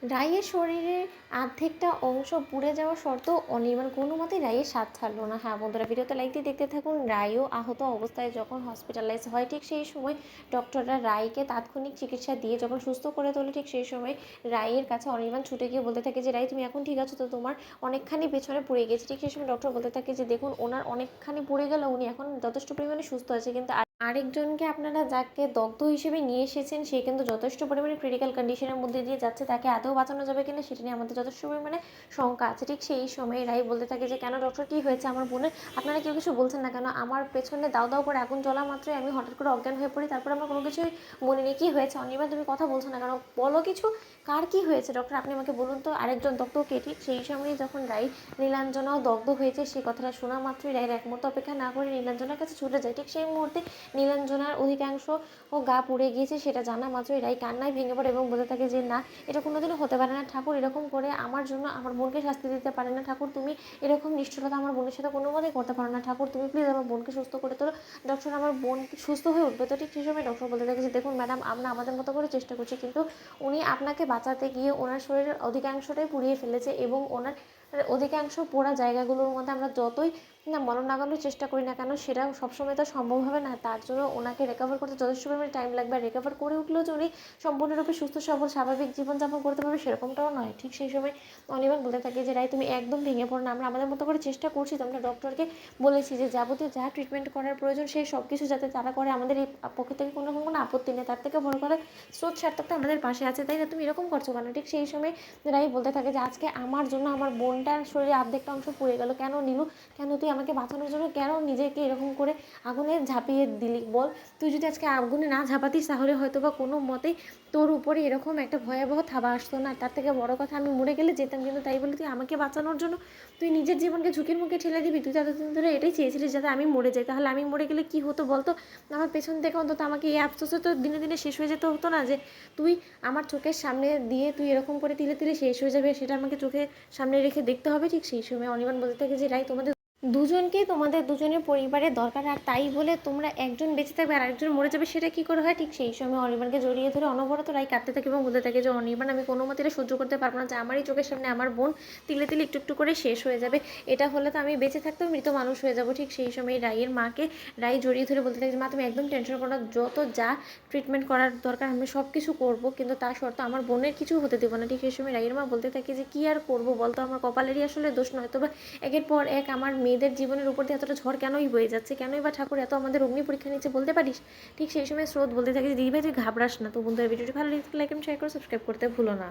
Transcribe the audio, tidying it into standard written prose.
রাইয়ের শরীরের অর্ধেকটা অংশ পুড়ে যাওয়া সত্ত্বেও অনির্বাণ কোনো মতেই রাইয়ের স্বাদ ছাড়লো না। হ্যাঁ বন্ধুরা, ভিডিওতে লাইক দিয়ে দেখতে থাকুন। রাইও আহত অবস্থায় যখন হসপিটালাইজ হয়, ঠিক সেই সময় ডক্টররা রাইকে তাৎক্ষণিক চিকিৎসা দিয়ে যখন সুস্থ করে তোলে, ঠিক সেই সময় রাইয়ের কাছে অনির্বাণ ছুটে গিয়ে বলতে থাকে যে রাই, তুমি এখন ঠিক আছো তো? তোমার অনেকখানি পেছনে পড়ে গেছে। ঠিক সেই সময় ডক্টর বলতে থাকে যে দেখুন, ওনার অনেকখানি পড়ে গেল, উনি এখন যথেষ্ট পরিমাণে সুস্থ আছে, কিন্তু আরেকজনকে আপনারা যাকে দগ্ধ হিসেবে নিয়ে এসেছেন সে কিন্তু যথেষ্ট পরিমাণে ক্রিটিক্যাল কন্ডিশনের মধ্যে দিয়ে যাচ্ছে, তাকে আদৌ বাঁচানো যাবে কিনা সেটা নিয়ে আমাদের যথেষ্ট পরিমাণে শঙ্কা আছে। ঠিক সেই সময় রাই বলতে থাকে যে কেন ডক্টর, কী হয়েছে আমার বোনের? আপনারা কেউ কিছু বলছেন না কেন? আমার পেছনে দাও দাও করে আগুন জ্বলা মাত্রই আমি হঠাৎ করে অজ্ঞান হয়ে পড়ি, তারপর আমার কোনো কিছুই মনে নেই। কী হয়েছে অনির্বাণ, তুমি কথা বলছো না কেন? বলো কিছু, কার কী হয়েছে ডক্টর, আপনি আমাকে বলুন তো। আরেকজন দগ্ধ কে? ঠিক সেই সময় যখন রাই নীলাঞ্জনাও দগ্ধ হয়েছে সেই কথাটা শোনা মাত্রই রায়ের এক মুহূর্ত অপেক্ষা না করে নীলাঞ্জনার কাছে ছুটে যায়। ঠিক সেই মুহূর্তে নীলাঞ্জনার অধিকাংশ গা পুড়ে গিয়েছে সেটা জানা মাত্রই রাই কান্নায় ভেঙে পড়ে এবং বলতে থাকে যে না, এটা কোনোদিনও হতে পারে না ঠাকুর, এরকম করে আমার জন্য আমার বোনকে শাস্তি দিতে পারে না ঠাকুর, তুমি এরকম নিষ্ঠুরতা আমার বোনের সাথে কোনো মতেই করতে পারো না ঠাকুর, তুমি প্লিজ আমার বোনকে সুস্থ করে তোলো। ডক্টর, আমার বোন সুস্থ হয়ে উঠবে তো? ঠিক সেই সময় ডক্টর বলতে থাকে যে দেখুন ম্যাডাম, আমরা আমাদের মতো করে চেষ্টা করছি, কিন্তু উনি আপনাকে বাঁচাতে গিয়ে ওনার শরীরের অধিকাংশটাই পুড়িয়ে ফেলেছে এবং ওনার অধিকাংশ পোড়া জায়গাগুলোর মধ্যে আমরা যতই না মলম লাগানোর চেষ্টা করি না কেন, সেটা সবসময় তো সম্ভব হবে না। তার জন্য ওনাকে রিকভার করতে যথেষ্ট পরিমাণে টাইম লাগবে, আর রিকভার করে উঠলেও যে উনি সম্পূর্ণরূপে সুস্থ সবল স্বাভাবিক জীবনযাপন করতে পারবে সেরকমটাও নয়। ঠিক সেই সময় অনির্বাণ বলতে থাকে যে রাই, তুমি একদম ভেঙে পড়ো না, আমরা আমাদের মতো করে চেষ্টা করছি, তো আমরা ডক্টরকে বলেছি যে যাবতীয় যা ট্রিটমেন্ট করার প্রয়োজন সেই সব কিছু যাতে তারা করে, আমাদের এই পক্ষে থেকে কোনো রকম কোনো আপত্তি নেই, তার থেকে বড় কথা স্রোত সার্থকটা আমাদের পাশে আছে, তাই না? তুমি এরকম করছো কেন? ঠিক সেই সময় রাই বলতে থাকে যে আজকে আমার জন্য আমার বোনটার শরীরে অর্ধেকটা অংশ পুড়ে গেল, কেন নীলু, কেন তুই আমাকে বাঁচানোর জন্য কেন নিজেকে এরকম করে আগুনে ঝাঁপিয়ে দিলি বল? তুই যদি আজকে আগুনে না ঝাঁপাতিস তাহলে হয়তো বা কোনো মতেই তোর উপরে এরকম একটা ভয়াবহ থাবা আসতো না। তার থেকে বড় কথা, আমি মরে গেলে যেতাম, কিন্তু তাই বলে তুই আমাকে বাঁচানোর জন্য তুই নিজের জীবনকে ঝুঁকির মুখে ঠেলে দিবি? তুই এতদিন ধরে এটাই চেয়েছিলিস যাতে আমি মরে যাই, তাহলে আমি মরে গেলে কী হতো বলতো? আমার পেছন থেকে অন্তত আমাকে এই আফসোসে তো দিনে দিনে শেষ হয়ে যেতে হতো না যে তুই আমার চোখের সামনে দিয়ে তুই এরকম করে তিলে তিলে শেষ হয়ে যাবে, সেটা আমাকে চোখের সামনে রেখে দেখতে হবে। ঠিক সেই সময় অনির্বাণ বলতে থাকে যে রাই, তোমাদের দুজনকেই তোমাদের দুজনের পরিবারের দরকার, আর তাই বলে তোমরা একজন বেঁচে থাকবে আর একজন মরে যাবে, সেটা কী করে হয়? ঠিক সেই সময় অনির্বাণকে জড়িয়ে ধরে অনবরত রাই কাঁদতে থাকে এবং বলতে থাকে যে অনির্বাণ, আমি কোনো মতে এটা সহ্য করতে পারবো না যে আমারই চোখের সামনে আমার বোন তিলে তিলে একটু একটু করে শেষ হয়ে যাবে, এটা হলে তো আমি বেঁচে থাকতেও মৃত মানুষ হয়ে যাবো। ঠিক সেই সময় রাইয়ের মাকে রাই জড়িয়ে ধরে বলতে থাকে যে মা, তুমি একদম টেনশন করো না, যত যা ট্রিটমেন্ট করার দরকার আমি সব কিছু করবো, কিন্তু তার শর্ত আমার বোনের কিছু হতে দেবো না। ঠিক সেই সময় রাইয়ের মা বলতে থাকে যে কী আর করবো বলতো, আমার কপালেরই আসলে দোষ নয়, তবে একের পর এক আমার মেয়েদের জীবনের উপর দিয়ে এতটা ঝড় কেনই বয়ে যাচ্ছে, কেনই বা ঠাকুর এত আমাদের অগ্নি পরীক্ষা নিচ্ছে বলতে পারিস? ঠিক সেই সময় স্রোত বলতে থাকে যে দিদি ভাই তুই ঘাবড়াস না। তো বন্ধুরা, ভিডিওটি ভালো লাগলে লাইক এবং শেয়ার করে সাবস্ক্রাইব করতে ভুলো না।